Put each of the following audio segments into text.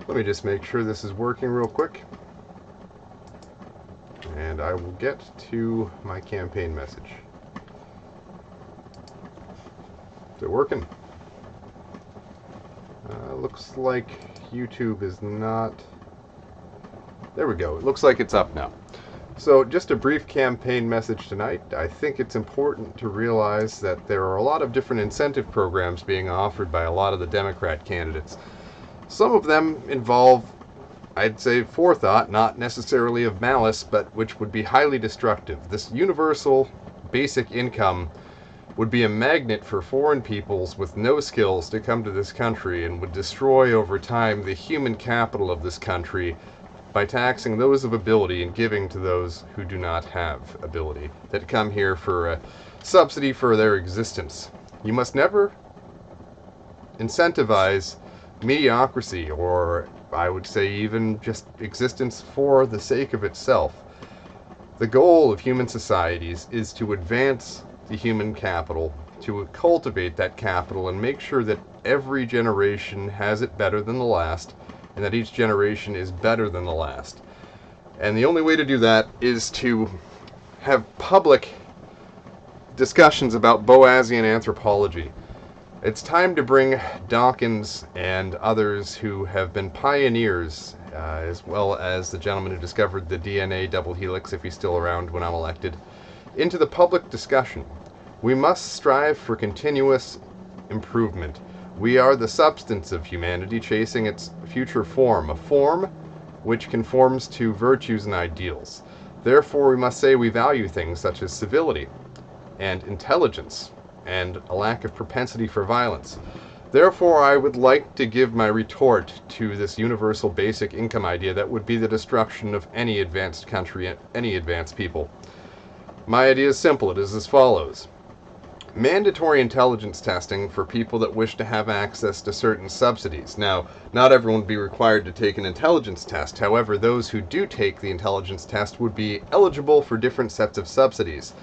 Let me just make sure this is working real quick, and I will get to my campaign message. Is it working? Looks like YouTube is not... There we go. It looks like it's up now. So just a brief campaign message tonight. I think it's important to realize that there are a lot of different incentive programs being offered by a lot of the Democrat candidates. Some of them involve, I'd say, forethought, not necessarily of malice, but which would be highly destructive. This universal basic income would be a magnet for foreign peoples with no skills to come to this country and would destroy over time the human capital of this country by taxing those of ability and giving to those who do not have ability, that come here for a subsidy for their existence. You must never incentivize mediocrity, or I would say even just existence for the sake of itself. The goal of human societies is to advance the human capital, to cultivate that capital and make sure that every generation has it better than the last, and that each generation is better than the last. And the only way to do that is to have public discussions about Boasian anthropology. It's time to bring Dawkins and others who have been pioneers, as well as the gentleman who discovered the DNA double helix, if he's still around when I'm elected, into the public discussion. We must strive for continuous improvement. We are the substance of humanity chasing its future form, a form which conforms to virtues and ideals. Therefore, we must say we value things such as civility and intelligence and a lack of propensity for violence. Therefore, I would like to give my retort to this universal basic income idea that would be the destruction of any advanced country and any advanced people. My idea is simple. It is as follows. Mandatory intelligence testing for people that wish to have access to certain subsidies. Now, not everyone would be required to take an intelligence test. However, those who do take the intelligence test would be eligible for different sets of subsidies.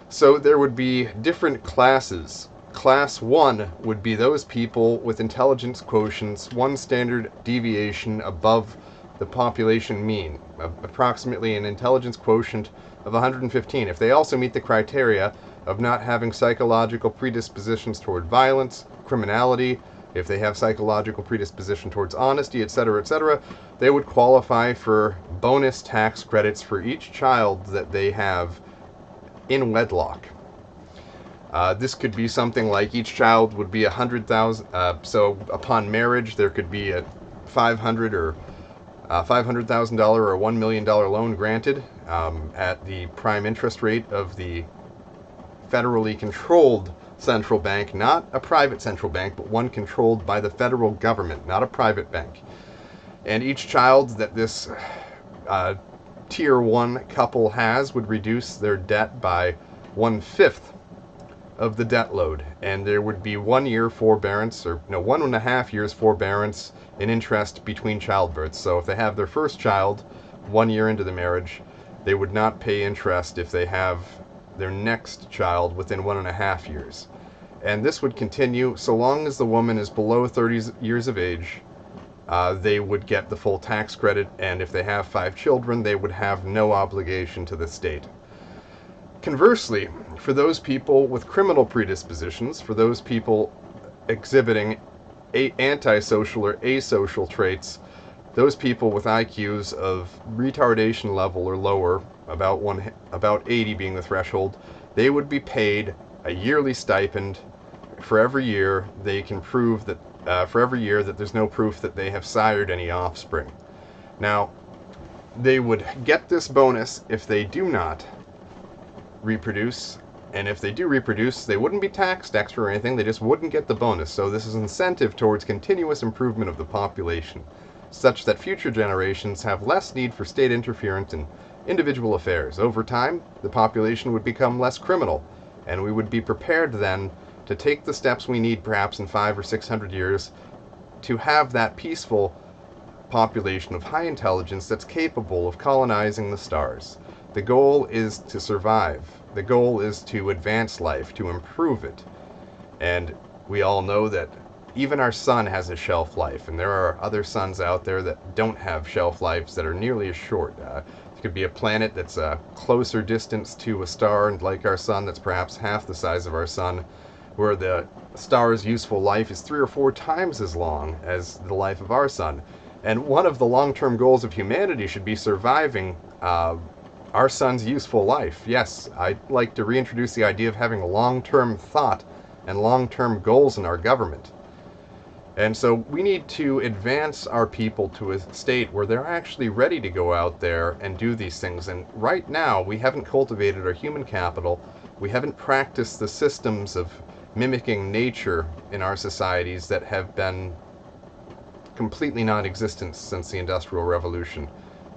So there would be different classes. Class 1 would be those people with intelligence quotients 1 standard deviation above the population mean, approximately an intelligence quotient of 115. If they also meet the criteria of not having psychological predispositions toward violence, criminality, if they have psychological predisposition towards honesty, etc., they would qualify for bonus tax credits for each child that they have in wedlock. This could be something like each child would be $100,000. So upon marriage, there could be a $500,000 or $1 million loan granted at the prime interest rate of the federally controlled central bank, not a private central bank, but one controlled by the federal government, not a private bank. And each child that this Tier 1 couple has would reduce their debt by 1/5 of the debt load. And there would be 1 year forbearance, or no, 1.5 years forbearance in interest between childbirths. So if they have their first child 1 year into the marriage, they would not pay interest if they have their next child within 1.5 years. And this would continue so long as the woman is below 30 years of age. They would get the full tax credit, and if they have 5 children, they would have no obligation to the state. Conversely, for those people with criminal predispositions, for those people exhibiting antisocial or asocial traits, those people with IQs of retardation level or lower, about 80 being the threshold, they would be paid a yearly stipend for every year they can prove that for every year that there's no proof that they have sired any offspring. Now, they would get this bonus if they do not reproduce, and if they do reproduce, they wouldn't be taxed extra or anything, they just wouldn't get the bonus. So this is an incentive towards continuous improvement of the population, such that future generations have less need for state interference in individual affairs. Over time, the population would become less criminal, and we would be prepared then to take the steps we need perhaps in 500 or 600 years to have that peaceful population of high intelligence that's capable of colonizing the stars. The goal is to survive. The goal is to advance life, to improve it. And we all know that even our sun has a shelf life, and there are other suns out there that don't have shelf lives that are nearly as short. It could be a planet that's a closer distance to a star, and like our sun, that's perhaps half the size of our sun, where the star's useful life is 3 or 4 times as long as the life of our sun. And one of the long-term goals of humanity should be surviving our sun's useful life. Yes, I'd like to reintroduce the idea of having long-term thought and long-term goals in our government. And so we need to advance our people to a state where they're actually ready to go out there and do these things. And right now, we haven't cultivated our human capital. We haven't practiced the systems of mimicking nature in our societies that have been completely non-existent since the Industrial Revolution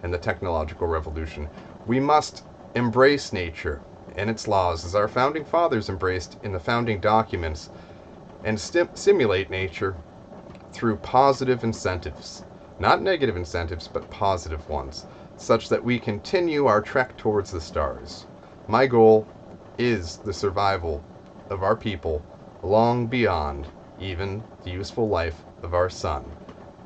and the Technological Revolution. We must embrace nature and its laws as our founding fathers embraced in the founding documents, and simulate nature through positive incentives. Not negative incentives, but positive ones, such that we continue our trek towards the stars. My goal is the survival of our people long beyond even the useful life of our sun.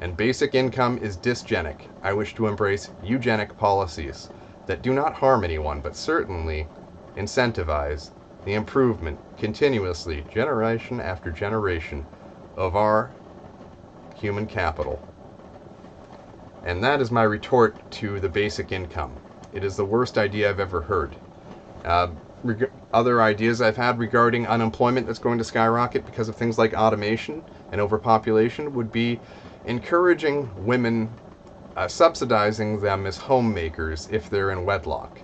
And basic income is dysgenic. I wish to embrace eugenic policies that do not harm anyone, but certainly incentivize the improvement continuously, generation after generation, of our human capital. And that is my retort to the basic income. It is the worst idea I've ever heard. Other ideas I've had regarding unemployment that's going to skyrocket because of things like automation and overpopulation would be encouraging women, subsidizing them as homemakers if they're in wedlock.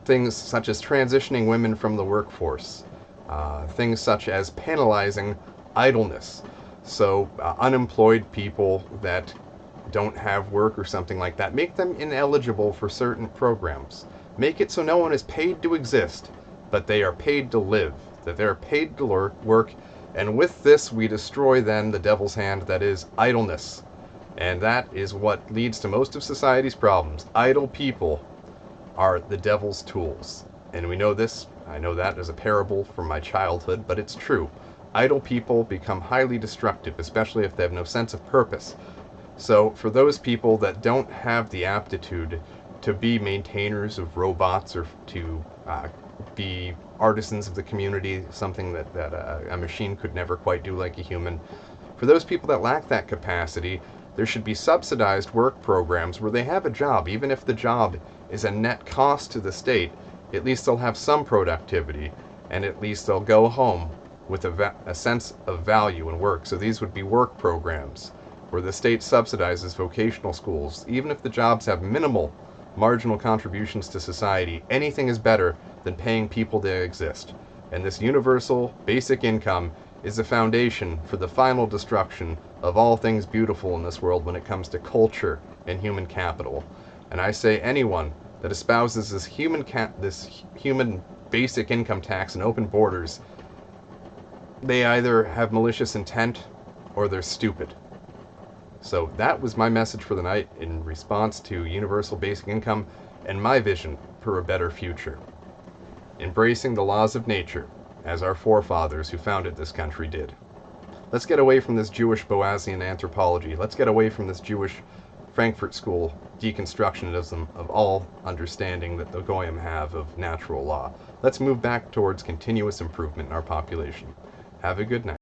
Things such as transitioning women from the workforce. Things such as penalizing idleness. So unemployed people that don't have work or something like that, make them ineligible for certain programs. Make it so no one is paid to exist, but they are paid to live, that they are paid to work, and with this we destroy then the devil's hand that is idleness. And that is what leads to most of society's problems. Idle people are the devil's tools. And we know this, I know that as a parable from my childhood, but it's true. Idle people become highly destructive, especially if they have no sense of purpose. So for those people that don't have the aptitude to be maintainers of robots or to be artisans of the community, something that a machine could never quite do like a human, for those people that lack that capacity, there should be subsidized work programs where they have a job. Even if the job is a net cost to the state, at least they'll have some productivity, and at least they'll go home with a sense of value in work. So these would be work programs where the state subsidizes vocational schools. Even if the jobs have minimal marginal contributions to society, anything is better than paying people to exist. And this universal basic income is the foundation for the final destruction of all things beautiful in this world when it comes to culture and human capital. And I say anyone that espouses this human basic income tax and open borders, they either have malicious intent or they're stupid. So that was my message for the night in response to universal basic income and my vision for a better future. Embracing the laws of nature, as our forefathers who founded this country did. Let's get away from this Jewish Boasian anthropology. Let's get away from this Jewish Frankfurt School deconstructionism of all understanding that the Goyim have of natural law. Let's move back towards continuous improvement in our population. Have a good night.